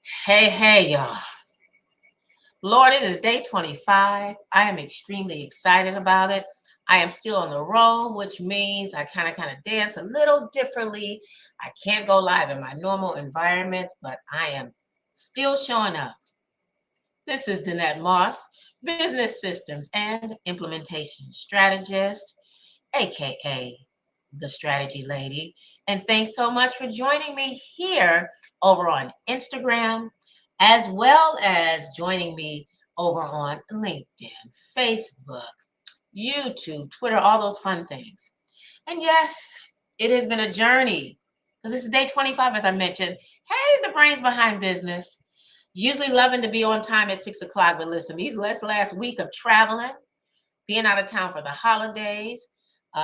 Hey, y'all. Lord, it is day 25. I am extremely excited about it. I am still on the road, which means I kind of dance a little differently. I can't go live in my normal environment, but I am still showing up. This is Danette Moss, business systems and implementation strategist, aka the strategy lady. And thanks so much for joining me here over on Instagram, as well as joining me over on LinkedIn, Facebook, YouTube, Twitter, all those fun things. And yes, it has been a journey because this is day 25, as I mentioned. Hey, the brains behind business. Usually loving to be on time at 6 o'clock, but listen, these last week of traveling, being out of town for the holidays,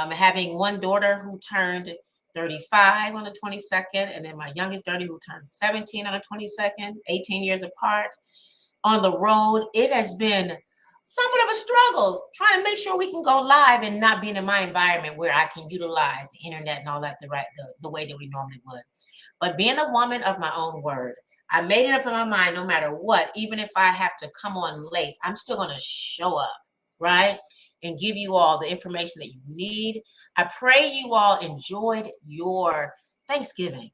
having one daughter who turned 35 on the 22nd, and then my youngest daughter who turned 17 on the 22nd, 18 years apart, on the road. It has been somewhat of a struggle trying to make sure we can go live and not being in my environment where I can utilize the internet and all that the way that we normally would. But being a woman of my own word, I made it up in my mind no matter what, even if I have to come on late, I'm still going to show up, right? And give you all the information that you need. I pray you all enjoyed your Thanksgiving.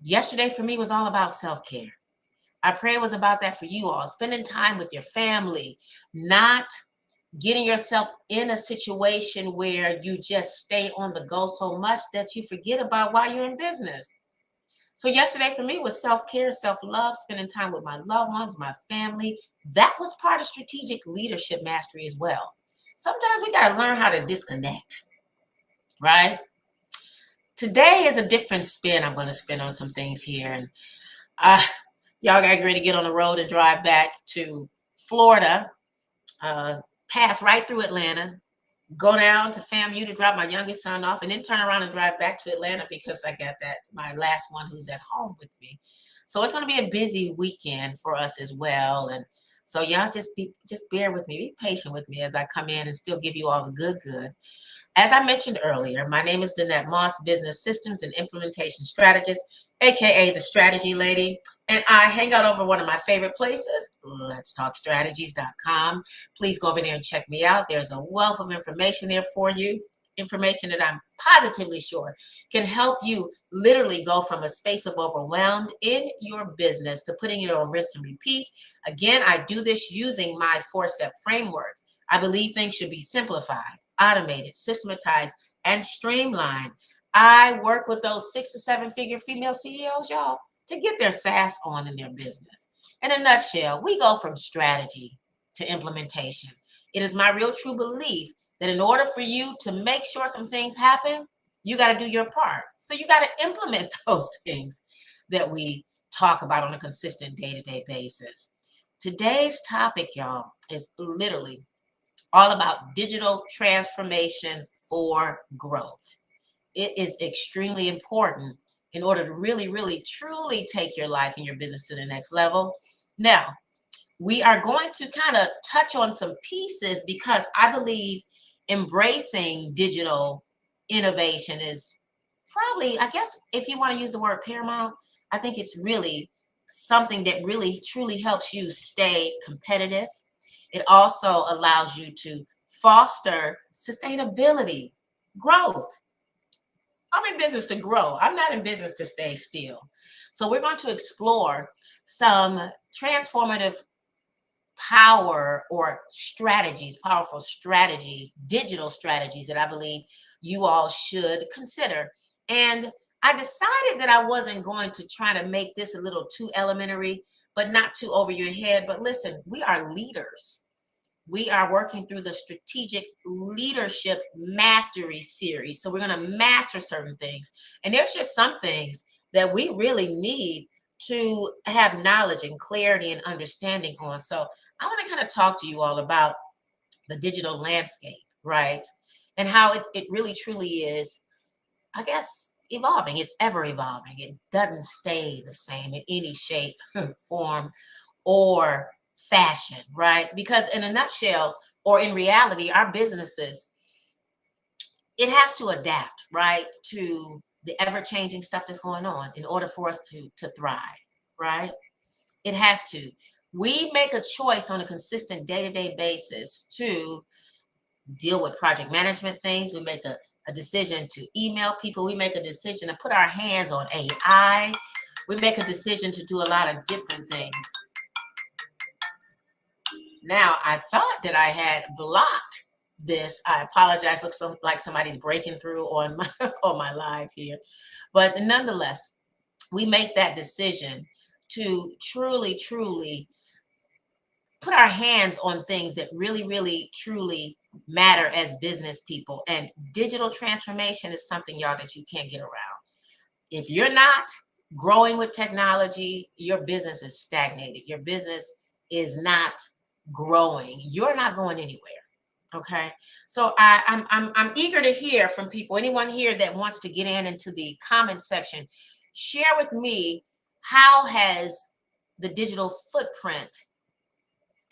Yesterday for me was all about self-care. I pray it was about that for you all, spending time with your family, not getting yourself in a situation where you just stay on the go so much that you forget about why you're in business. So yesterday for me was self-care, self-love, spending time with my loved ones, my family. That was part of strategic leadership mastery as well. Sometimes we got to learn how to disconnect, right? Today is a different spin I'm going to spin on some things here. And uh, y'all got ready to get on the road and drive back to Florida, pass right through Atlanta, go down to FAMU to drop my youngest son off, and then turn around and drive back to Atlanta because I got my last one who's at home with me. So it's going to be a busy weekend for us as well. And so y'all just bear with me, be patient with me as I come in and still give you all the good. As I mentioned earlier, my name is Danette Moss, business systems and implementation strategist, aka the strategy lady, and I hang out over one of my favorite places, letstalkstrategies.com. Please go over there and check me out. There's a wealth of information there for you, information that I'm positively sure can help you literally go from a space of overwhelmed in your business to putting it on rinse and repeat. Again, I do this using my 4-step framework. I believe things should be simplified, automated, systematized, and streamlined. I work with those 6 to 7 figure female CEOs, y'all, to get their SaaS on in their business. In a nutshell, we go from strategy to implementation. It is my real true belief that in order for you to make sure some things happen, you got to do your part. So you got to implement those things that we talk about on a consistent day-to-day basis. Today's topic, y'all, is literally all about digital transformation for growth. It is extremely important in order to really, truly take your life and your business to the next level. Now, we are going to kind of touch on some pieces because I believe embracing digital innovation is probably, I guess, if you want to use the word paramount, I think it's really something that really truly helps you stay competitive. It also allows you to foster sustainability, growth. I'm in business to grow. I'm not in business to stay still. So we're going to explore some transformative power or strategies, powerful strategies, digital strategies that I believe you all should consider. And I decided that I wasn't going to try to make this a little too elementary, but not too over your head. But listen, we are leaders. We are working through the strategic leadership mastery series. So we're going to master certain things. And there's just some things that we really need to have knowledge and clarity and understanding on. So I want to kind of talk to you all about the digital landscape, right? And how it really truly is, I guess, evolving. It's ever evolving. It doesn't stay the same in any shape, form, or fashion, right? Because in a nutshell, or in reality, our businesses, it has to adapt, right, to the ever-changing stuff that's going on in order for us to thrive. right? It has to. We make a choice on a consistent day-to-day basis to deal with project management things. We make a decision to email people. We make a decision to put our hands on AI. We make a decision to do a lot of different things. Now, I thought that I had blocked this. I apologize. Looks like somebody's breaking through on my on my live here. But nonetheless, we make that decision to truly, truly put our hands on things that really, really, truly matter as business people. And digital transformation is something, y'all, that you can't get around. If you're not growing with technology, your business is stagnated. Your business is not growing. You're not going anywhere. Okay. So I'm eager to hear from people. Anyone here that wants to get into the comment section, share with me, how has the digital footprint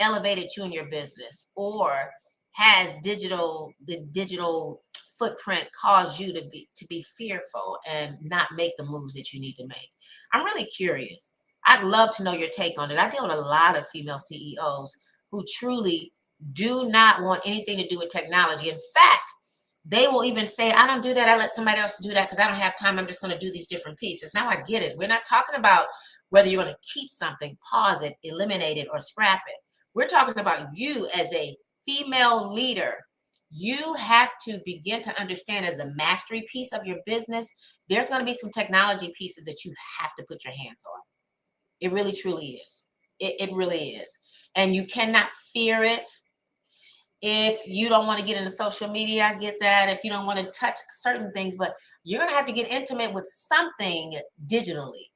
elevated you in your business, or has the digital footprint caused you to be fearful and not make the moves that you need to make? I'm really curious. I'd love to know your take on it. I deal with a lot of female CEOs who truly do not want anything to do with technology. In fact, they will even say, I don't do that. I let somebody else do that because I don't have time. I'm just going to do these different pieces. Now I get it. We're not talking about whether you're going to keep something, pause it, eliminate it, or scrap it. We're talking about you as a female leader. You have to begin to understand, as a mastery piece of your business, there's going to be some technology pieces that you have to put your hands on. It really, truly is. It really is. And you cannot fear it. If you don't want to get into social media, I get that. If you don't want to touch certain things, but you're going to have to get intimate with something digitally.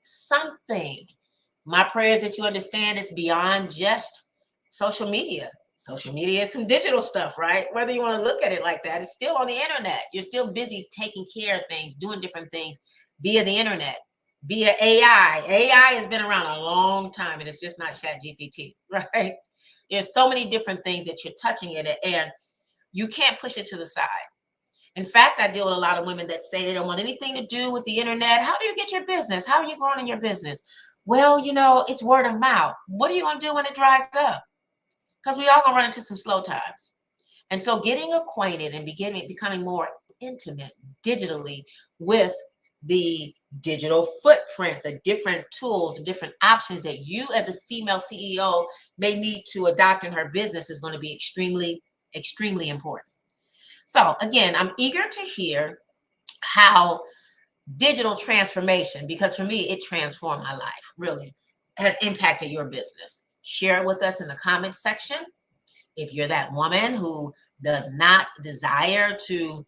Something. My prayer is that you understand it's beyond just social media. Social media is some digital stuff, right? Whether you want to look at it like that, it's still on the internet. You're still busy taking care of things, doing different things via the internet, via AI. AI has been around a long time, and it's just not ChatGPT, right? There's so many different things that you're touching in it, and you can't push it to the side. In fact, I deal with a lot of women that say they don't want anything to do with the internet. How do you get your business? How are you growing in your business? Well, it's word of mouth. What are you going to do when it dries up? Because we all going to run into some slow times. And so getting acquainted and becoming more intimate digitally with the digital footprint, the different tools, the different options that you as a female CEO may need to adopt in her business is going to be extremely, extremely important. So again, I'm eager to hear how digital transformation, because for me, it transformed my life, really, has impacted your business. Share it with us in the comments section. If you're that woman who does not desire to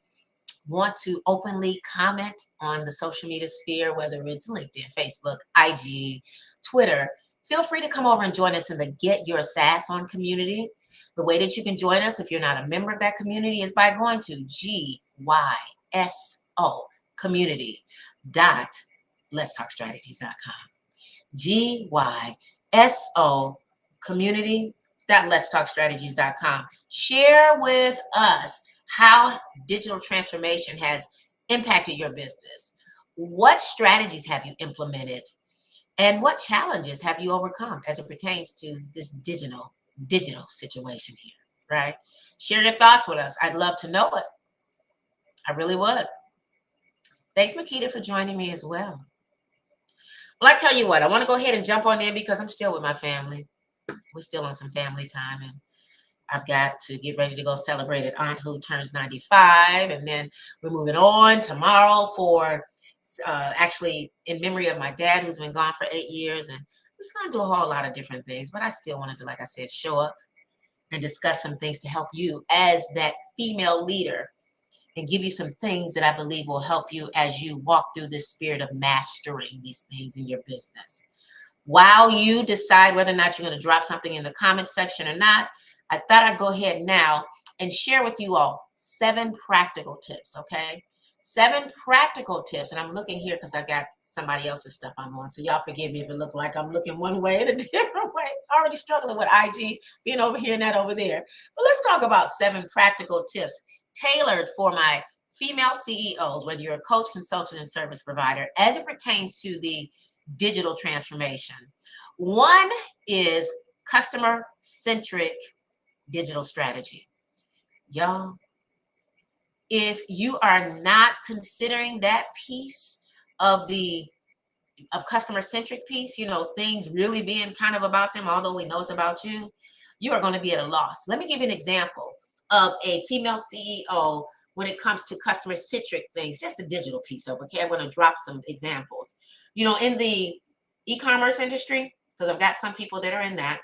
want to openly comment on the social media sphere, whether it's LinkedIn, Facebook, IG, Twitter, feel free to come over and join us in the Get Your Sass On community. The way that you can join us, if you're not a member of that community, is by going to GYSO community.letstalkstrategies.com. GYSO community.letstalkstrategies.com. Share with us how digital transformation has impacted your business. What strategies have you implemented? And what challenges have you overcome as it pertains to this digital situation here, right? Share your thoughts with us. I'd love to know it. I really would. Thanks, Makita, for joining me as well. Well, I tell you what, I want to go ahead and jump on in because I'm still with my family. We're still on some family time, and I've got to get ready to go celebrate an aunt who turns 95, and then we're moving on tomorrow for actually in memory of my dad, who's been gone for 8 years, and we're just going to do a whole lot of different things. But I still wanted to, like I said, show up and discuss some things to help you as that female leader, and give you some things that I believe will help you as you walk through this spirit of mastering these things in your business. While you decide whether or not you're going to drop something in the comment section or not, I thought I'd go ahead now and share with you all 7 practical tips, okay? 7 practical tips. And I'm looking here because I got somebody else's stuff I'm on. So y'all forgive me if it looks like I'm looking one way and a different way. Already struggling with IG, being over here and that over there. But let's talk about 7 practical tips tailored for my female CEOs, whether you're a coach, consultant, and service provider, as it pertains to the digital transformation. One is customer-centric digital strategy. Y'all, if you are not considering that piece of customer-centric piece, things really being kind of about them, although we know it's about you, you are going to be at a loss. Let me give you an example of a female CEO when it comes to customer-centric things, just the digital piece of it. Okay, I'm going to drop some examples. In the e-commerce industry, because I've got some people that are in that,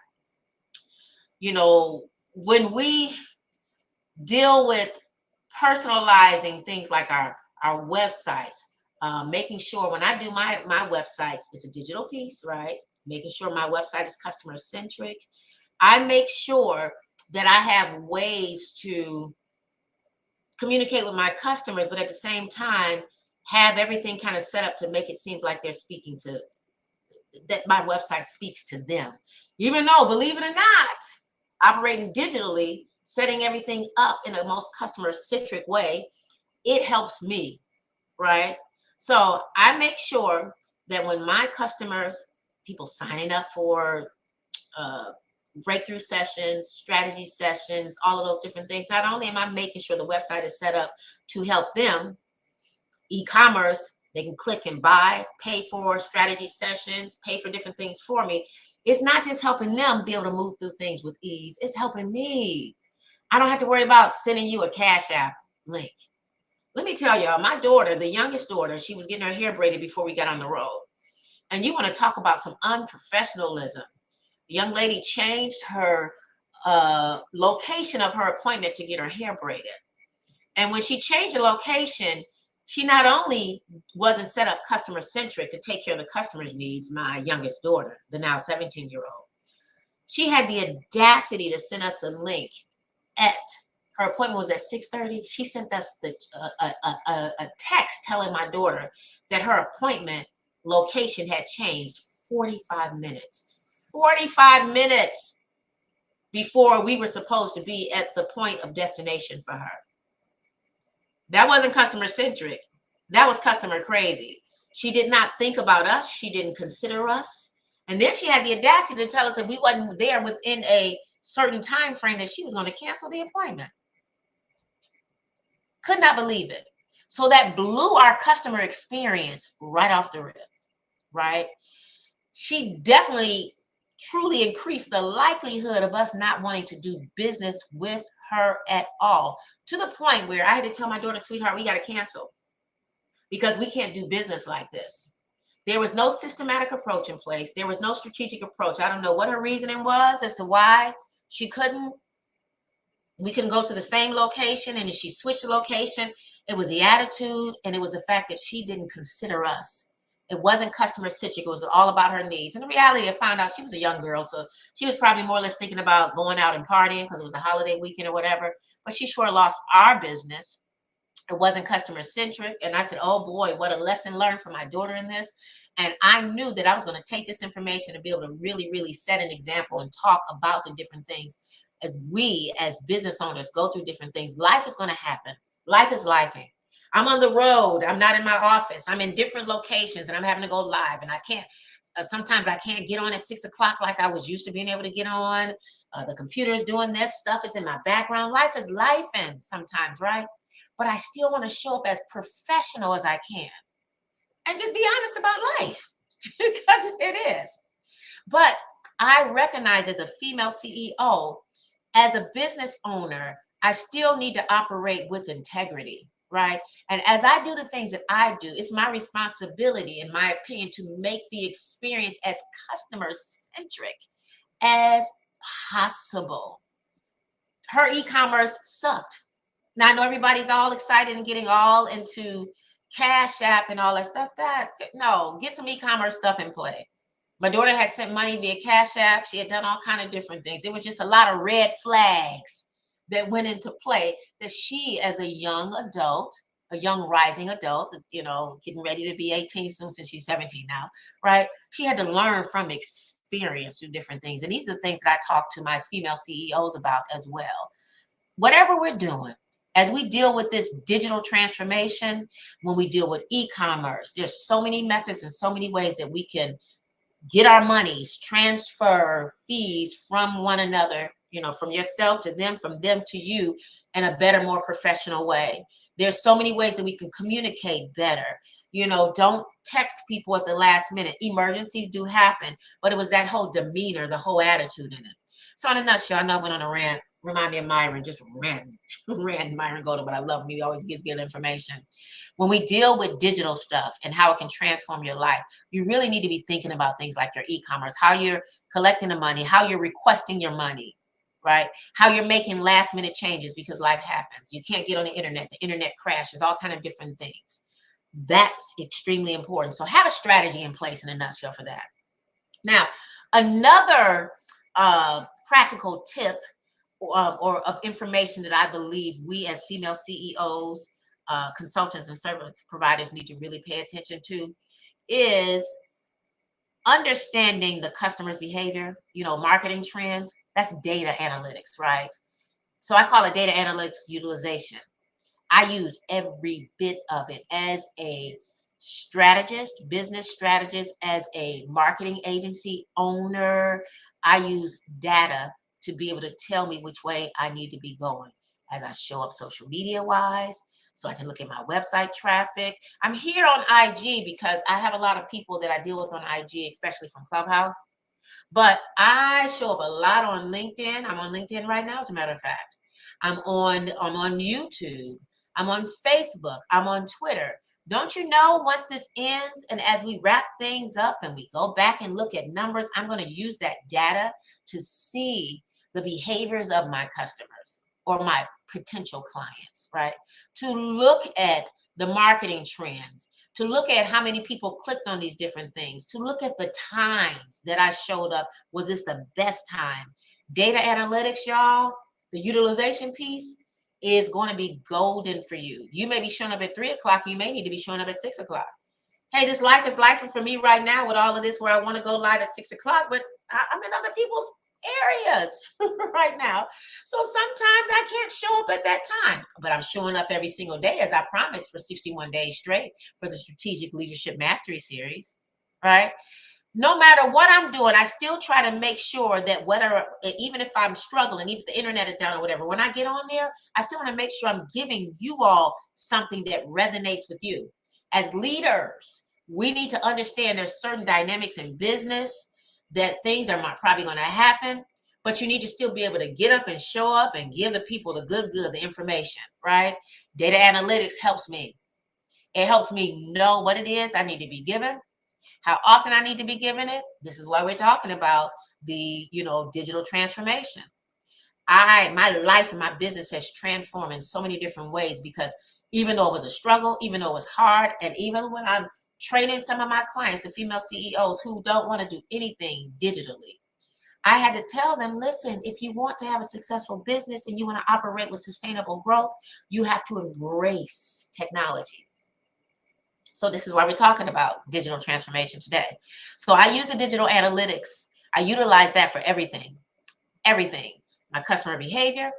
when we deal with personalizing things like our websites, making sure when I do my websites, it's a digital piece, right? Making sure my website is customer centric. I make sure that I have ways to communicate with my customers, but at the same time, have everything kind of set up to make it seem like they're speaking to, that my website speaks to them. Even though, believe it or not, operating digitally, setting everything up in a most customer-centric way, it helps me, right? So I make sure that when my customers, people signing up for breakthrough sessions, strategy sessions, all of those different things, not only am I making sure the website is set up to help them, e-commerce, they can click and buy, pay for strategy sessions, pay for different things for me. It's not just helping them be able to move through things with ease. It's helping me. I don't have to worry about sending you a Cash App link. Let me tell y'all, my daughter, the youngest daughter, she was getting her hair braided before we got on the road. And you want to talk about some unprofessionalism. The young lady changed her location of her appointment to get her hair braided. And when she changed the location, she not only wasn't set up customer centric to take care of the customer's needs, my youngest daughter, the now 17-year-old, she had the audacity to send us a link at, her appointment was at 6:30. She sent us a text telling my daughter that her appointment location had changed 45 minutes. 45 minutes before we were supposed to be at the point of destination for her. That wasn't customer centric. That was customer crazy. She did not think about us. She didn't consider us. And then she had the audacity to tell us if we wasn't there within a certain time frame that she was going to cancel the appointment. Could not believe it. So that blew our customer experience right off the rip, right? She definitely truly increased the likelihood of us not wanting to do business with her at all, to the point where I had to tell my daughter, sweetheart, we got to cancel because we can't do business like this. There was no systematic approach in place. There was no strategic approach. I don't know what her reasoning was as to why we couldn't go to the same location. And if she switched the location, it was the attitude and it was the fact that she didn't consider us. It wasn't customer centric. It was all about her needs. And the reality, I found out she was a young girl. So she was probably more or less thinking about going out and partying because it was a holiday weekend or whatever. But she sure lost our business. It wasn't customer centric. And I said, oh boy, what a lesson learned from my daughter in this. And I knew that I was going to take this information and be able to really, really set an example and talk about the different things as we, as business owners, go through different things. Life is going to happen. Life is lifing. I'm on the road. I'm not in my office. I'm in different locations and I'm having to go live. And I can't, sometimes I can't get on at 6 o'clock like I was used to being able to get on. The computer's doing this, stuff is in my background. Life is lifing sometimes, right? But I still want to show up as professional as I can and just be honest about life because it is. But I recognize as a female CEO, as a business owner, I still need to operate with integrity, right? And as I do the things that I do, it's my responsibility, in my opinion, to make the experience as customer-centric as possible. Her e-commerce sucked. Now, I know everybody's all excited and getting all into Cash App and all that stuff. No, get some e-commerce stuff in play. My daughter had sent money via Cash App. She had done all kind of different things. There was just a lot of red flags that went into play that she, as a young adult, a young rising adult, getting ready to be 18 soon, since she's 17 now, right? She had to learn from experience through different things. And these are the things that I talk to my female CEOs about as well. Whatever we're doing, As we deal with this digital transformation, when we deal with e-commerce, there's so many methods and so many ways that we can get our monies, transfer fees from one another, from yourself to them, from them to you, in a better, more professional way. There's so many ways that we can communicate better. Don't text people at the last minute. Emergencies do happen, but it was that whole demeanor, the whole attitude in it. So in a nutshell, I know I went on a rant. Remind me of Myron, just ran Myron Golden, but I love him. He always gives good information. When we deal with digital stuff and how it can transform your life, you really need to be thinking about things like your e-commerce, how you're collecting the money, how you're requesting your money, right? How you're making last minute changes because life happens. You can't get on the internet crashes, all kind of different things. That's extremely important. So have a strategy in place in a nutshell for that. Now, another practical tip or of information that I believe we as female CEOs, consultants and service providers need to really pay attention to is understanding the customer's behavior, marketing trends. That's data analytics, right? So I call it data analytics utilization. I use every bit of it as a strategist, business strategist, as a marketing agency owner. I use data to be able to tell me which way I need to be going as I show up social media wise, so I can look at my website traffic. I'm here on IG because I have a lot of people that I deal with on IG, especially from Clubhouse. But I show up a lot on LinkedIn. I'm on LinkedIn right now, as a matter of fact. I'm on YouTube. I'm on Facebook. I'm on Twitter. Don't you know, once this ends and as we wrap things up and we go back and look at numbers, I'm going to use that data to see the behaviors of my customers or my potential clients, right? To look at the marketing trends, to look at how many people clicked on these different things, to look at the times that I showed up. Was this the best time? Data analytics, y'all, the utilization piece is going to be golden for you. You may be showing up at 3 o'clock. You may need to be showing up at 6 o'clock. Hey, this life is life for me right now with all of this where I want to go live at 6 o'clock, but I'm in other people's areas right now. So sometimes I can't show up at that time, but I'm showing up every single day as I promised for 61 days straight for the Strategic Leadership Mastery Series, right? No matter what I'm doing, I still try to make sure that even if I'm struggling, even if the internet is down or whatever, when I get on there, I still want to make sure I'm giving you all something that resonates with you. As leaders, we need to understand there's certain dynamics in business that things are probably going to happen, but you need to still be able to get up and show up and give the people the good, the information, right? Data analytics helps me. It helps me know what it is I need to be given, how often I need to be given it. This is why we're talking about the, digital transformation. My life and my business has transformed in so many different ways because even though it was a struggle, even though it was hard, and even when I'm training some of my clients, the female CEOs who don't want to do anything digitally, I had to tell them, listen, if you want to have a successful business and you want to operate with sustainable growth, you have to embrace technology. So this is why we're talking about digital transformation today. So I use the digital analytics. I utilize that for everything. My customer behavior,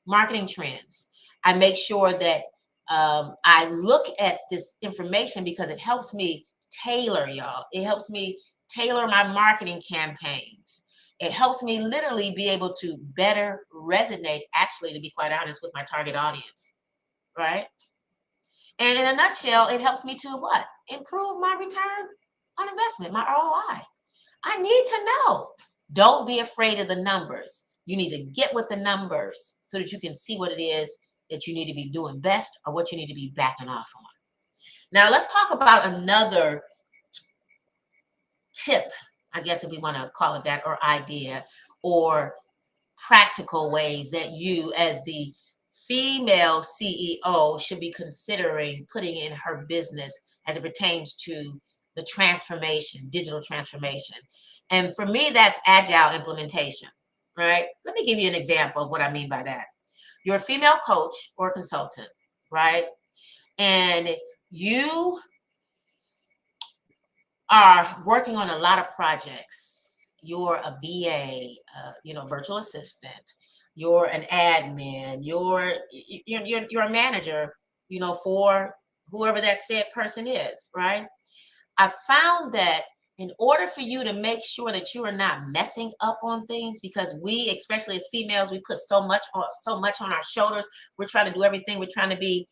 marketing trends. I make sure that I look at this information because it helps me tailor, y'all. It helps me tailor my marketing campaigns. It helps me literally be able to better resonate, actually, to be quite honest, with my target audience, right? And in a nutshell, it helps me to what? Improve my return on investment, my ROI. I need to know. Don't be afraid of the numbers. You need to get with the numbers so that you can see what it is that you need to be doing best or what you need to be backing off on. Now, let's talk about another tip, I guess if we want to call it that, or idea, or practical ways that you as the female CEO should be considering putting in her business as it pertains to the transformation, digital transformation. And for me, that's agile implementation, right? Let me give you an example of what I mean by that. You're a female coach or consultant, right? And you are working on a lot of projects. You're a VA, virtual assistant. you're an admin, you're a manager, for whoever that said person is, right? I found that in order for you to make sure that you are not messing up on things, because we, especially as females, we put so much on our shoulders. We're trying to do everything. We're trying to be,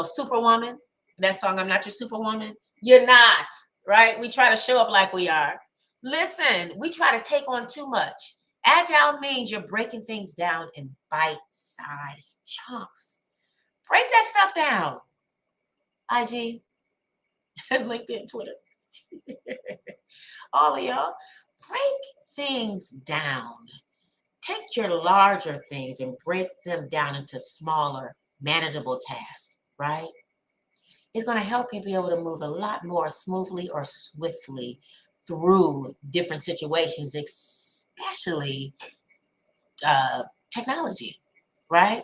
superwoman. That song, I'm not your superwoman. You're not, right? We try to show up like we are. Listen, we try to take on too much. Agile means you're breaking things down in bite-sized chunks. Break that stuff down. IG, LinkedIn, Twitter. All of y'all, break things down. Take your larger things and break them down into smaller, manageable tasks, right? It's going to help you be able to move a lot more smoothly or swiftly through different situations, especially technology, right?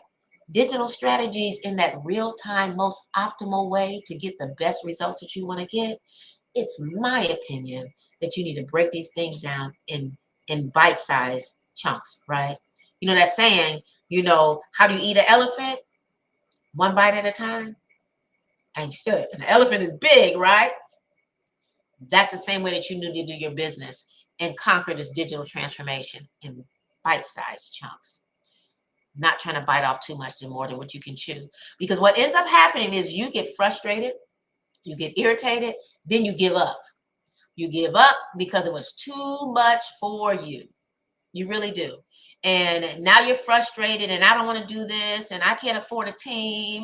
Digital strategies in that real-time, most optimal way to get the best results that you want to get. It's my opinion that you need to break these things down in bite-sized chunks, right? You know that saying, how do you eat an elephant? One bite at a time. And an elephant is big, right? That's the same way that you need to do your business and conquer this digital transformation in bite-sized chunks. Not trying to bite off too much more than what you can chew. Because what ends up happening is you get frustrated, you get irritated, then you give up. You give up because it was too much for you. You really do. And now you're frustrated and I don't want to do this and I can't afford a team.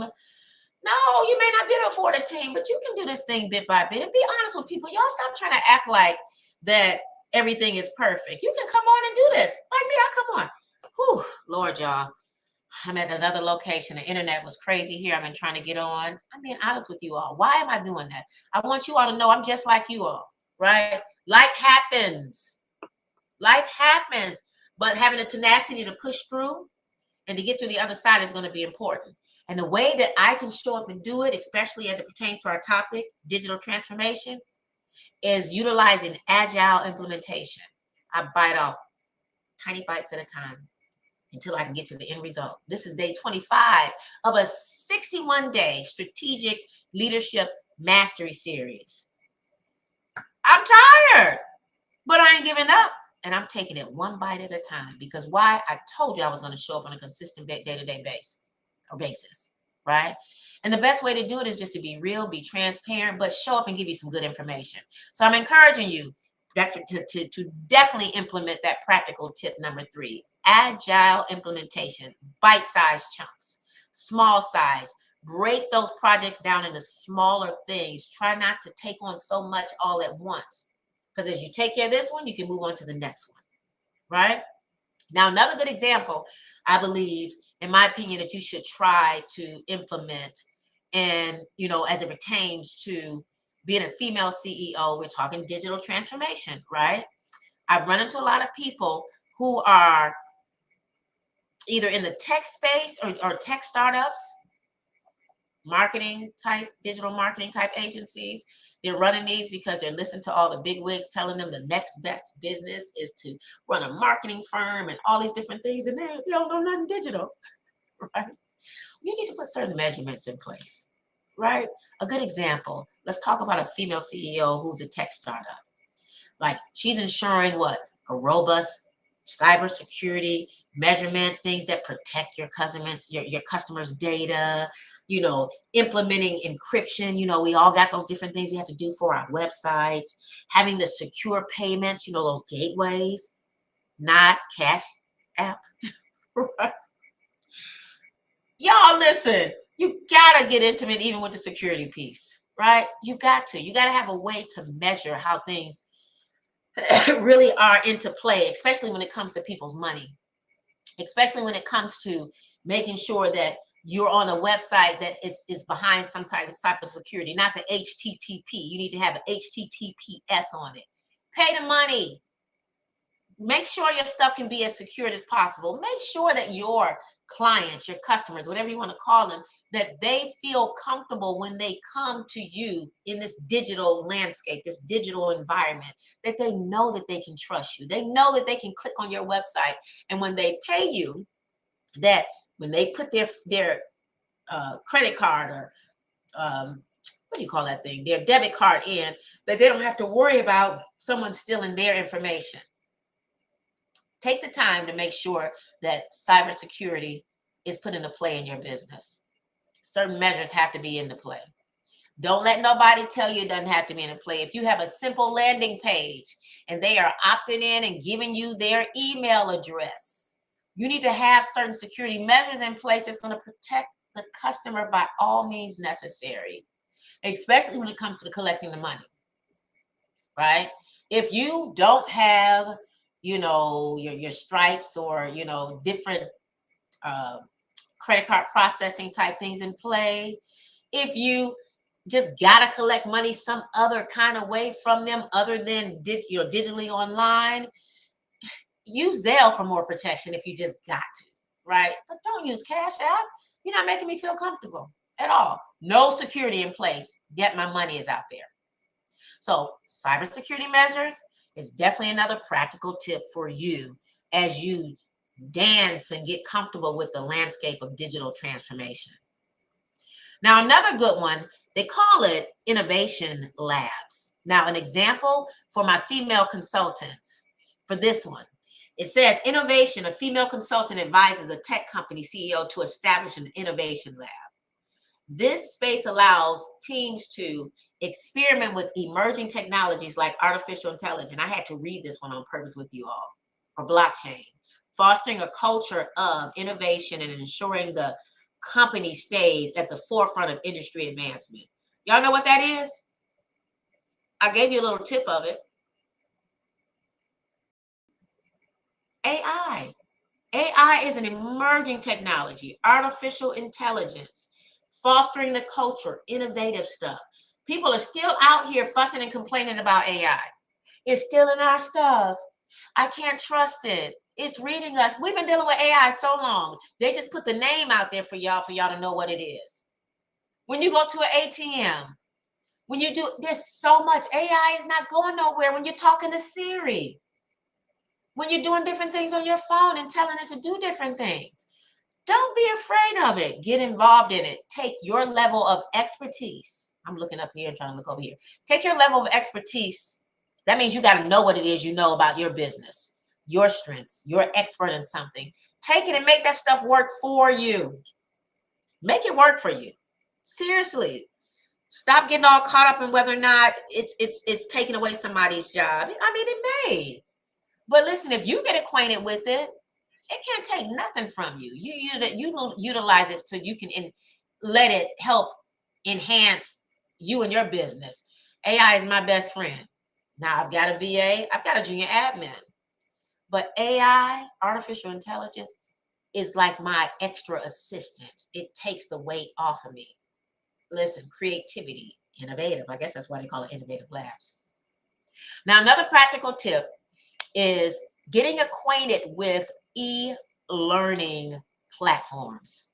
No, you may not be able to afford a team, but you can do this thing bit by bit. And be honest with people. Y'all stop trying to act like that everything is perfect. You can come on and do this. Like me, I come on. Whew, Lord, y'all. I'm at another location. The internet was crazy here. I've been trying to get on. I'm being honest with you all. Why am I doing that? I want you all to know I'm just like you all, right? Life happens. Life happens. But having the tenacity to push through and to get to the other side is going to be important. And the way that I can show up and do it, especially as it pertains to our topic, digital transformation, is utilizing agile implementation. I bite off tiny bites at a time until I can get to the end result. This is day 25 of a 61-day strategic leadership mastery series. I'm tired, but I ain't giving up. And I'm taking it one bite at a time. Because why? I told you I was going to show up on a consistent day-to-day basis, right? And the best way to do it is just to be real, be transparent, but show up and give you some good information. So I'm encouraging you to definitely implement that practical tip number 3. Agile implementation, bite-sized chunks, small size. Break those projects down into smaller things. Try not to take on so much all at once. Because as you take care of this one, you can move on to the next one, right? Now, another good example, I believe, in my opinion, that you should try to implement, and, as it pertains to being a female CEO, we're talking digital transformation, right? I've run into a lot of people who are either in the tech space or tech startups, digital marketing type agencies. They're running these because they're listening to all the big wigs telling them the next best business is to run a marketing firm and all these different things, and they don't know nothing digital, right? You need to put certain measurements in place, right? A good example, let's talk about a female CEO who's a tech startup. Like, she's ensuring what? A robust cybersecurity measurement, things that protect your customers' data, implementing encryption. We all got those different things we have to do for our websites, having the secure payments, those gateways, not Cash App. Right? Y'all listen, you gotta get intimate even with the security piece, right? You gotta have a way to measure how things really are into play, especially when it comes to people's money, especially when it comes to making sure that you're on a website that is behind some type of cybersecurity, not the HTTP. You need to have an HTTPS on it. Pay the money. Make sure your stuff can be as secure as possible. Make sure that your clients, your customers, whatever you want to call them, that they feel comfortable when they come to you in this digital landscape, this digital environment, that they know that they can trust you. They know that they can click on your website. And when they pay you, that when they put their credit card or what do you call that thing, their debit card in, that they don't have to worry about someone stealing their information. Take the time to make sure that cybersecurity is put into play in your business. Certain measures have to be into play. Don't let nobody tell you it doesn't have to be in play. If you have a simple landing page and they are opting in and giving you their email address, you need to have certain security measures in place that's going to protect the customer by all means necessary, especially when it comes to collecting the money, right? If you don't have, your stripes or, different credit card processing type things in play, if you just gotta collect money some other kind of way from them other than digitally online, use Zelle for more protection if you just got to, right? But don't use Cash App. You're not making me feel comfortable at all. No security in place, yet my money is out there. So cybersecurity measures is definitely another practical tip for you as you dance and get comfortable with the landscape of digital transformation. Now, another good one, they call it innovation labs. Now, an example for my female consultants for this one, it says innovation, a female consultant advises a tech company CEO to establish an innovation lab. This space allows teams to experiment with emerging technologies like artificial intelligence. I had to read this one on purpose with you all, or blockchain, fostering a culture of innovation and ensuring the company stays at the forefront of industry advancement. Y'all know what that is? I gave you a little tip of it. AI. AI is an emerging technology, artificial intelligence, fostering the culture, innovative stuff. People are still out here fussing and complaining about AI. It's still in our stuff. I can't trust it. It's reading us. We've been dealing with AI so long. They just put the name out there for y'all to know what it is. When you go to an ATM, there's so much. AI is not going nowhere when you're talking to Siri. When you're doing different things on your phone and telling it to do different things. Don't be afraid of it. Get involved in it. Take your level of expertise. I'm looking up here and trying to look over here. Take your level of expertise. That means you got to know what it is you know about your business, your strengths. You're an expert in something. Take it and make that stuff work for you. Make it work for you. Seriously. Stop getting all caught up in whether or not it's taking away somebody's job. I mean, it may. But listen, if you get acquainted with it, it can't take nothing from you. You utilize it so you can let it help enhance you and your business. AI is my best friend. Now I've got a VA, I've got a junior admin. But AI, artificial intelligence, is like my extra assistant. It takes the weight off of me. Listen, creativity, innovative. I guess that's why they call it innovative labs. Now, another practical tip is getting acquainted with e-learning platforms,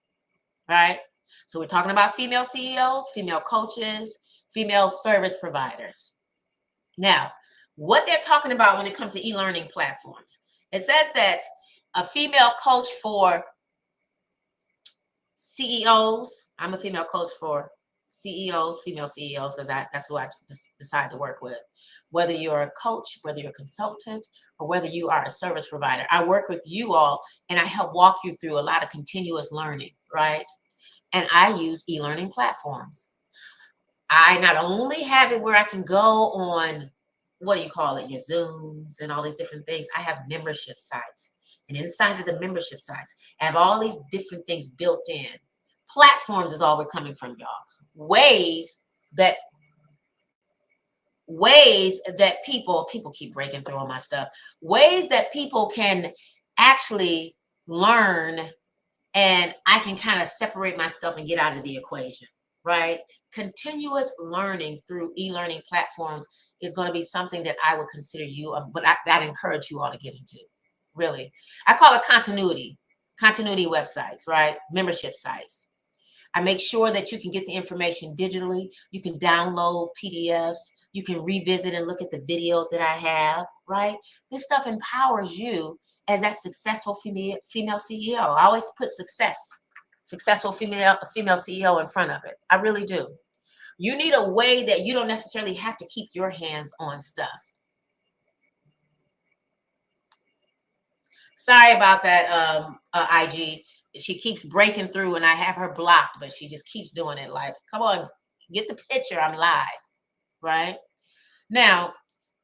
right? So we're talking about female CEOs, female coaches, female service providers. Now, what they're talking about when it comes to e-learning platforms, it says that a female coach for CEOs, I'm a female coach for CEOs, female CEOs, because that's who I decide to work with. Whether you're a coach, whether you're a consultant, or whether you are a service provider, I work with you all and I help walk you through a lot of continuous learning, right? And I use e-learning platforms. I not only have it where I can go on, what do you call it, your Zooms and all these different things. I have membership sites. And inside of the membership sites, I have all these different things built in. Platforms is all we're coming from, y'all. Ways that people keep breaking through all my stuff. Ways that people can actually learn, and I can kind of separate myself and get out of the equation, right? Continuous learning through e-learning platforms is going to be something that I would consider that encourage you all to get into. Really, I call it continuity websites, right? Membership sites. I make sure that you can get the information digitally. You can download PDFs. You can revisit and look at the videos that I have, right? This stuff empowers you as that successful female CEO. I always put successful female CEO in front of it. I really do. You need a way that you don't necessarily have to keep your hands on stuff. Sorry about that, IG. She keeps breaking through and I have her blocked, but she just keeps doing it. Like, come on, get the picture. I'm live, right? Now,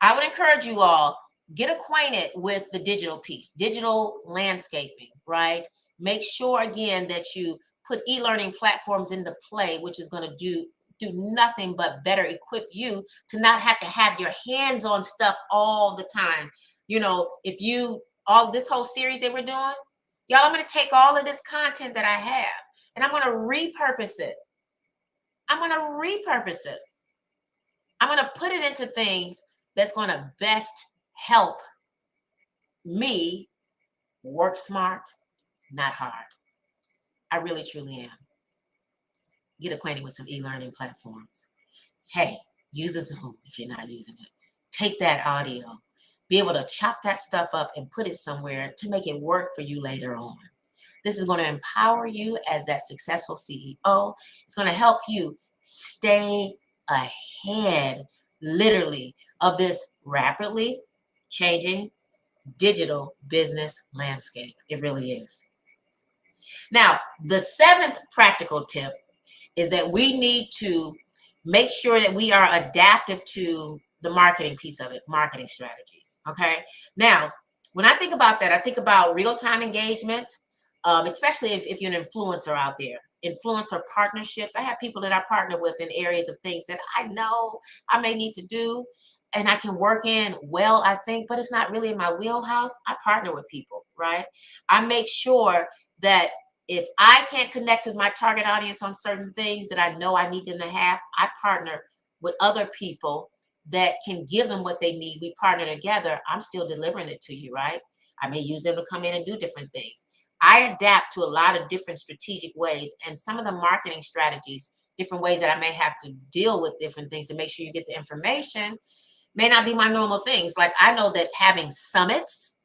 I would encourage you all, get acquainted with the digital piece, digital landscaping, right? Make sure, again, that you put e-learning platforms into play, which is going to do nothing but better equip you to not have to have your hands on stuff all the time. You know, if you, all this whole series that we're doing, y'all, I'm going to take all of this content that I have and I'm going to repurpose it. I'm going to repurpose it. I'm going to put it into things that's going to best help me work smart, not hard. I really, truly am. Get acquainted with some e-learning platforms. Hey, use a Zoom if you're not using it. Take that audio. Be able to chop that stuff up and put it somewhere to make it work for you later on. This is going to empower you as that successful CEO. It's going to help you stay ahead, literally, of this rapidly changing digital business landscape. It really is. Now, the seventh practical tip is that we need to make sure that we are adaptive to the marketing piece of it, marketing strategies. Okay. Now, when I think about that, I think about real-time engagement, especially if you're an influencer out there, influencer partnerships. I have people that I partner with in areas of things that I know I may need to do and I can work in well, I think, but it's not really in my wheelhouse. I partner with people, right? I make sure that if I can't connect with my target audience on certain things that I know I need them to have, I partner with other people that can give them what they need. We partner together. I'm still delivering it to you, right? I may use them to come in and do different things. I adapt to a lot of different strategic ways, and some of the marketing strategies, different ways that I may have to deal with different things to make sure you get the information, may not be my normal things. Like, I know that having summits,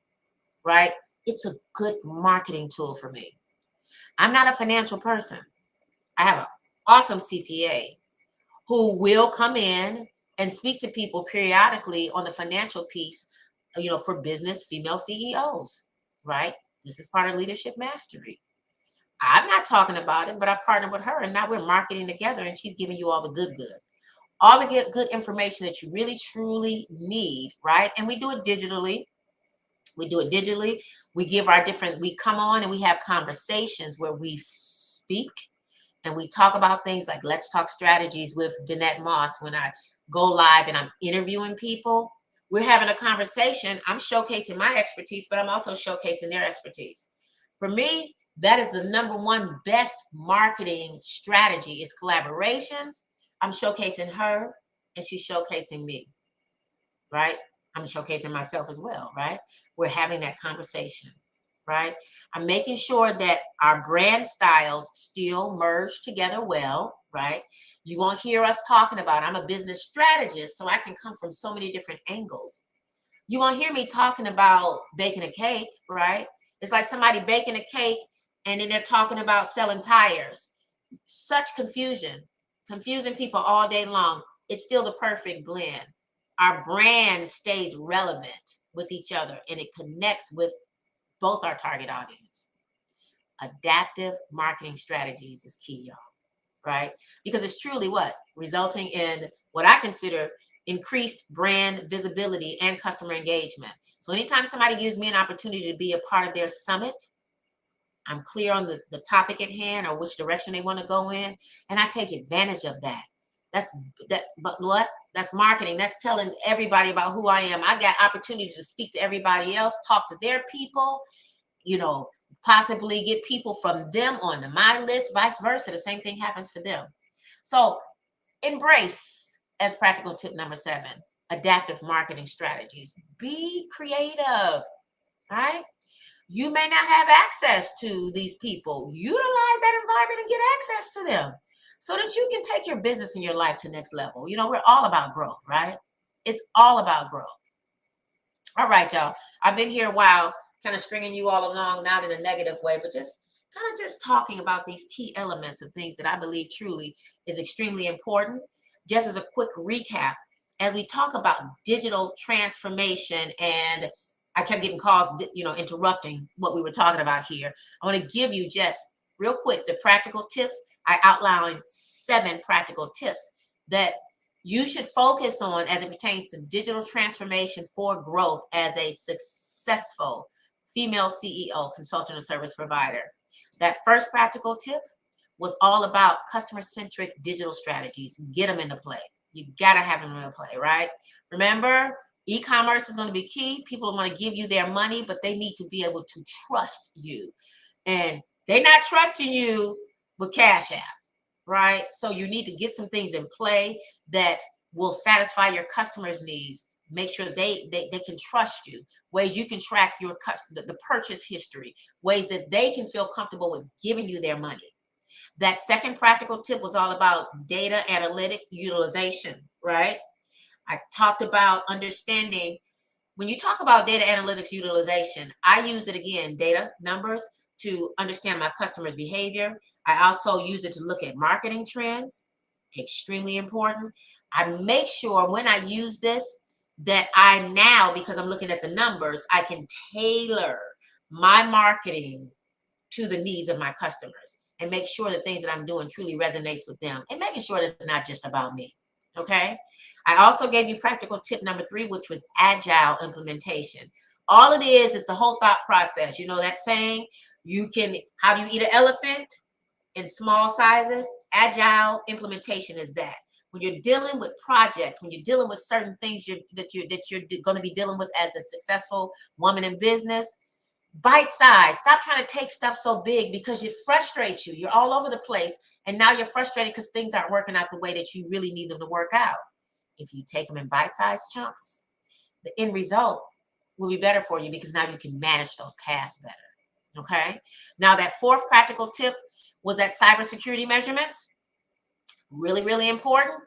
right? It's a good marketing tool for me. I'm not a financial person. I have an awesome CPA who will come in and speak to people periodically on the financial piece, you know, for business female CEOs, right? This is part of leadership mastery. I'm not talking about it, but I partnered with her and now we're marketing together and she's giving you all the good. All the good information that you really, truly need, right? And we do it digitally. We give our different, we come on and we have conversations where we speak and we talk about things like Let's Talk Strategies with Danette Moss. When I go live and I'm interviewing people, we're having a conversation. I'm showcasing my expertise, but I'm also showcasing their expertise. For me, that is the number one best marketing strategy is collaborations. I'm showcasing her and she's showcasing me, right? I'm showcasing myself as well, right? We're having that conversation, right? I'm making sure that our brand styles still merge together well, right? You won't hear us talking about, I'm a business strategist, so I can come from so many different angles. You won't hear me talking about baking a cake, right? It's like somebody baking a cake and then they're talking about selling tires. Such confusion, confusing people all day long. It's still the perfect blend. Our brand stays relevant with each other and it connects with both our target audience. Adaptive marketing strategies is key, y'all, right? Because it's truly what? Resulting in what I consider increased brand visibility and customer engagement. So anytime somebody gives me an opportunity to be a part of their summit, I'm clear on the topic at hand or which direction they want to go in, and I take advantage of that. But what? That's marketing. That's telling everybody about who I am. I got opportunity to speak to everybody else, talk to their people, you know, possibly get people from them onto my list, vice versa. The same thing happens for them. So embrace, as practical tip number 7, adaptive marketing strategies. Be creative, right? You may not have access to these people. Utilize that environment and get access to them so that you can take your business and your life to the next level. You know, we're all about growth, right? It's all about growth. All right, y'all. I've been here a while, kind of stringing you all along, not in a negative way, but just kind of just talking about these key elements of things that I believe truly is extremely important. Just as a quick recap, as we talk about digital transformation, and I kept getting calls, interrupting what we were talking about here. I want to give you just real quick the practical tips. I outlined 7 practical tips that you should focus on as it pertains to digital transformation for growth as a successful female CEO, consultant, or service provider. That first practical tip was all about customer-centric digital strategies. Get them into play. You got to have them into play, right? Remember, e-commerce is going to be key. People want to give you their money, but they need to be able to trust you. And they're not trusting you with Cash App, right? So you need to get some things in play that will satisfy your customers' needs. Make sure they can trust you. Ways you can track your the purchase history. Ways that they can feel comfortable with giving you their money. That second practical tip was all about data analytics utilization, right? I talked about understanding when you talk about data analytics utilization, I use it again, data numbers to understand my customers' behavior. I also use it to look at marketing trends, extremely important. I make sure when I use this that I now, because I'm looking at the numbers, I can tailor my marketing to the needs of my customers and make sure the things that I'm doing truly resonates with them and making sure that it's not just about me. Okay. I also gave you practical tip number 3, which was agile implementation. All it is the whole thought process. You know that saying, how do you eat an elephant in small sizes? Agile implementation is that. When you're dealing with projects, when you're dealing with certain things that you're going to be dealing with as a successful woman in business, bite size. Stop trying to take stuff so big because it frustrates you. You're all over the place. And now you're frustrated because things aren't working out the way that you really need them to work out. If you take them in bite-sized chunks, the end result will be better for you because now you can manage those tasks better. Okay. Now that fourth practical tip was that cybersecurity measurements. Really, really important.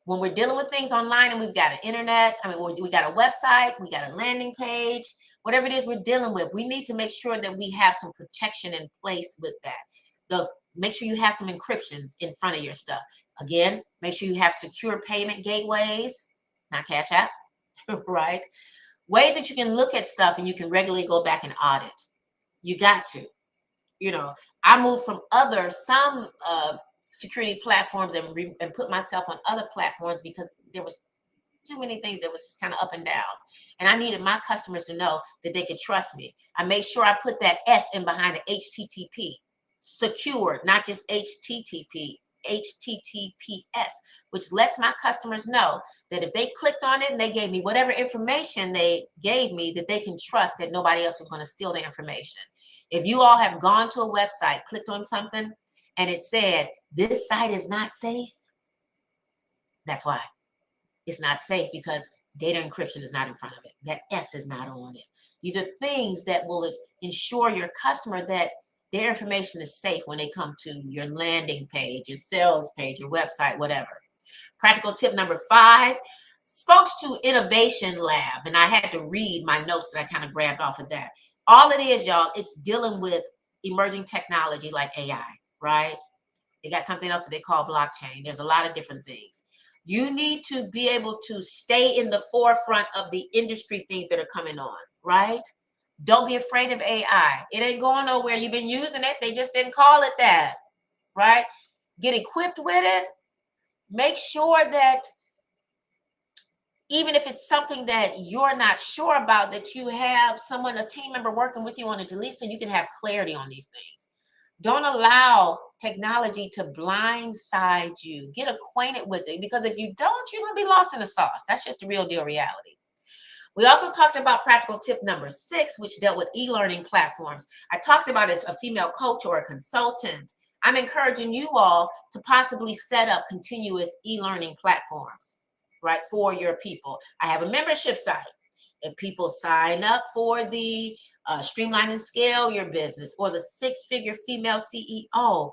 When we're dealing with things online and we've got an internet, we got a website, we got a landing page, whatever it is we're dealing with, we need to make sure that we have some protection in place with that. Make sure you have some encryptions in front of your stuff. Again, make sure you have secure payment gateways, not Cash App, right? Ways that you can look at stuff and you can regularly go back and audit. You got to. I moved from some security platforms and put myself on other platforms because there was too many things that was just kind of up and down. And I needed my customers to know that they could trust me. I made sure I put that S in behind the HTTP, secured, not just HTTP, HTTPS, which lets my customers know that if they clicked on it and they gave me whatever information they gave me, that they can trust that nobody else was going to steal the information. If you all have gone to a website, clicked on something, and it said, this site is not safe, that's why. It's not safe because data encryption is not in front of it. That S is not on it. These are things that will ensure your customer that their information is safe when they come to your landing page, your sales page, your website, whatever. Practical tip number 5 spoke to Innovation Lab, and I had to read my notes that I kind of grabbed off of that. All it is, y'all, it's dealing with emerging technology like AI, right? They got something else that they call blockchain. There's a lot of different things. You need to be able to stay in the forefront of the industry things that are coming on, right? Don't be afraid of AI. It ain't going nowhere. You've been using it. They just didn't call it that, right? Get equipped with it. Make sure that even if it's something that you're not sure about, that you have a team member working with you on it, at least so you can have clarity on these things. Don't allow technology to blindside you. Get acquainted with it, because if you don't, you're going to be lost in the sauce. That's just the real deal reality. We also talked about practical tip number 6, which dealt with e-learning platforms. I talked about as a female coach or a consultant. I'm encouraging you all to possibly set up continuous e-learning platforms, right, for your people. I have a membership site. If people sign up for the Streamline and Scale Your Business or the 6-Figure Female CEO,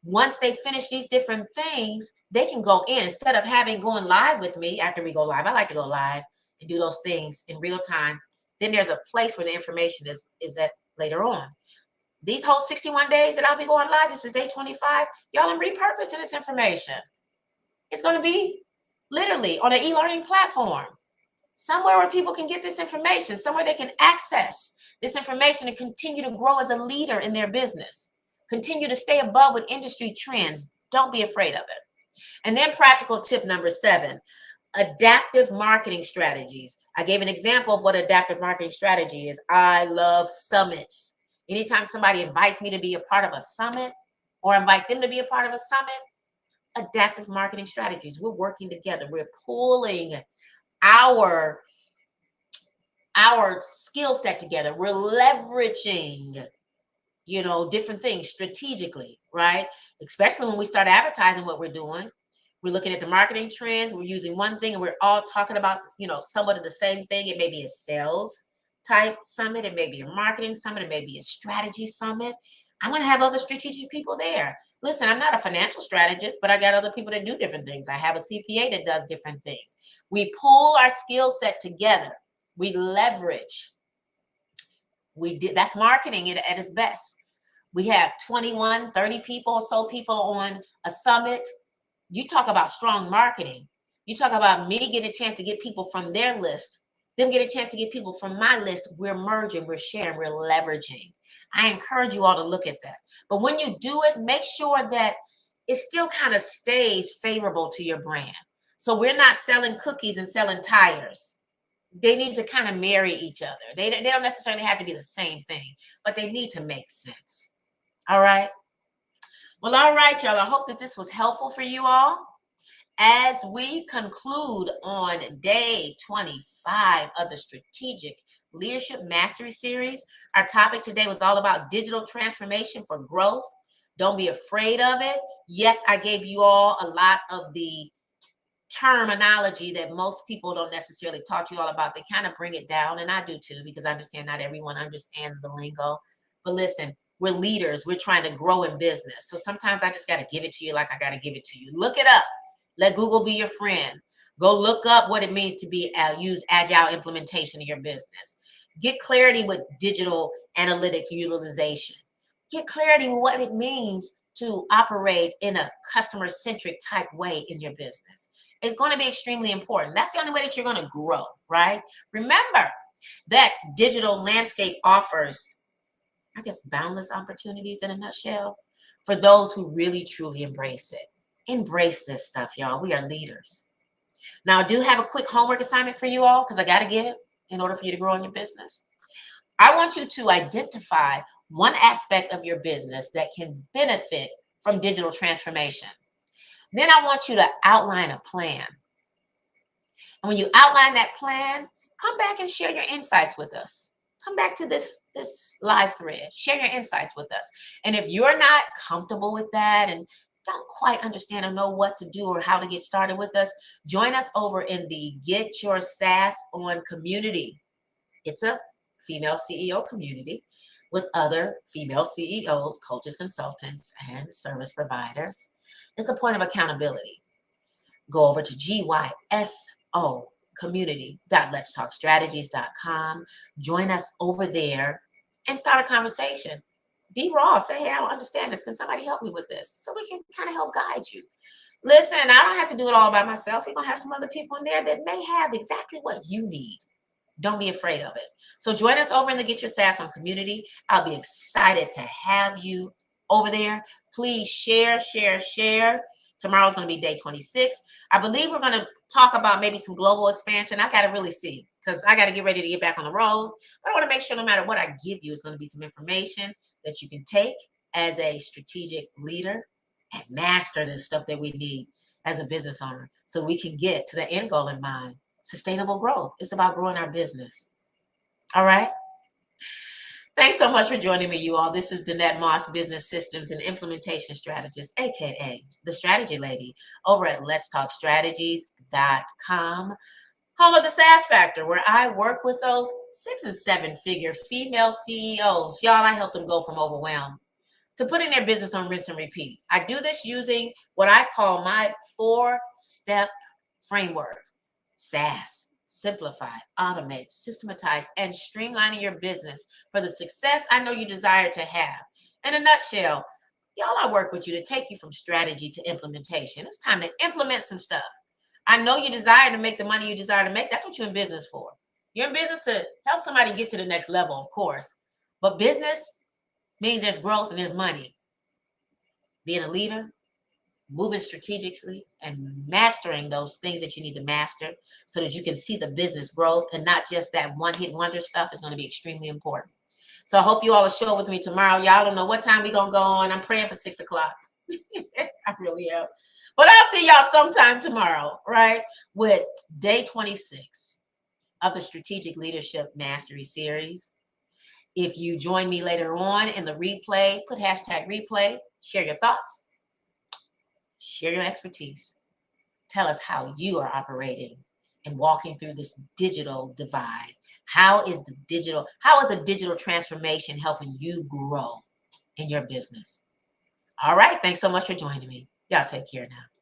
once they finish these different things, they can go in. Instead of going live with me after we go live, I like to go live and do those things in real time. Then there's a place where the information is at later on. These whole 61 days that I'll be going live, this is day 25. Y'all, I'm repurposing this information. It's going to be literally on an e-learning platform, somewhere where people can get this information, somewhere they can access this information and continue to grow as a leader in their business. Continue to stay above with industry trends. Don't be afraid of it. And then practical tip number 7, adaptive marketing strategies. I gave an example of what adaptive marketing strategy is. I love summits. Anytime somebody invites me to be a part of a summit or invite them to be a part of a summit, adaptive marketing strategies. We're working together. We're pulling our skill set together. We're leveraging, different things strategically, right? Especially when we start advertising what we're doing. We're looking at the marketing trends. We're using one thing and we're all talking about, somewhat of the same thing. It may be a sales type summit. It may be a marketing summit. It may be a strategy summit. I'm going to have other strategic people there. Listen, I'm not a financial strategist, but I got other people that do different things. I have a CPA that does different things. We pull our skill set together. We leverage. That's marketing at its best. We have 21, 30 people or so people on a summit. You talk about strong marketing. You talk about me getting a chance to get people from their list, them get a chance to get people from my list. We're merging, we're sharing, we're leveraging. I encourage you all to look at that. But when you do it, make sure that it still kind of stays favorable to your brand. So we're not selling cookies and selling tires. They need to kind of marry each other. They don't necessarily have to be the same thing, but they need to make sense. All right. Well, all right, y'all. I hope that this was helpful for you all. As we conclude on day 25 of the Strategic Leadership Mastery Series, our topic today was all about digital transformation for growth. Don't be afraid of it. Yes, I gave you all a lot of the terminology that most people don't necessarily talk to you all about. They kind of bring it down, and I do too, because I understand not everyone understands the lingo. But listen, we're leaders. We're trying to grow in business. So sometimes I just got to give it to you like I got to give it to you. Look it up. Let Google be your friend. Go look up what it means to use agile implementation in your business. Get clarity with digital analytic utilization. Get clarity with what it means to operate in a customer-centric type way in your business. It's going to be extremely important. That's the only way that you're going to grow, right? Remember that digital landscape offers, I guess, boundless opportunities in a nutshell for those who really, truly embrace it. Embrace this stuff, y'all. We are leaders. Now, I do have a quick homework assignment for you all because I got to give it in order for you to grow in your business. I want you to identify one aspect of your business that can benefit from digital transformation. Then I want you to outline a plan. And when you outline that plan, come back and share your insights with us. Come back to this live thread. Share your insights with us. And if you're not comfortable with that and don't quite understand or know what to do or how to get started with us, join us over in the Get Your SaaS On community. It's a female CEO community with other female CEOs, coaches, consultants, and service providers. It's a point of accountability. Go over to GYSO community.letstalkstrategies.com. Join us over there and start a conversation. Be raw. Say, hey, I don't understand this. Can somebody help me with this? So we can kind of help guide you. Listen, I don't have to do it all by myself. We're going to have some other people in there that may have exactly what you need. Don't be afraid of it. So join us over in the Get Your SaaS On community. I'll be excited to have you over there. Please share. Tomorrow's going to be day 26. I believe we're going to talk about maybe some global expansion. I got to really see because I got to get ready to get back on the road. But I want to make sure no matter what I give you, it's going to be some information that you can take as a strategic leader and master this stuff that we need as a business owner so we can get to the end goal in mind. Sustainable growth. It's about growing our business. All right. Thanks so much for joining me, you all. This is Danette Moss, Business Systems and Implementation Strategist, aka the Strategy Lady, over at letstalkstrategies.com, home of the SaaS Factor, where I work with those 6- and 7-figure female CEOs. Y'all, I help them go from overwhelmed to putting their business on rinse and repeat. I do this using what I call my 4-step framework. SaaS, simplify, automate, systematize, and streamlining your business for the success I know you desire to have. In a nutshell, y'all, I work with you to take you from strategy to implementation. It's time to implement some stuff. I know you desire to make the money you desire to make. That's what you're in business for. You're in business to help somebody get to the next level, of course. But business means there's growth and there's money. Being a leader, moving strategically, and mastering those things that you need to master so that you can see the business growth and not just that one hit wonder stuff is going to be extremely important. So I hope you all will show up with me tomorrow. Y'all don't know what time we're going to go on. I'm praying for 6 o'clock. I really am. But I'll see y'all sometime tomorrow, right? With day 26 of the Strategic Leadership Mastery Series. If you join me later on in the replay, put hashtag replay, share your thoughts, share your expertise. Tell us how you are operating and walking through this digital divide. How is a digital transformation helping you grow in your business? All right. Thanks so much for joining me. Y'all take care now.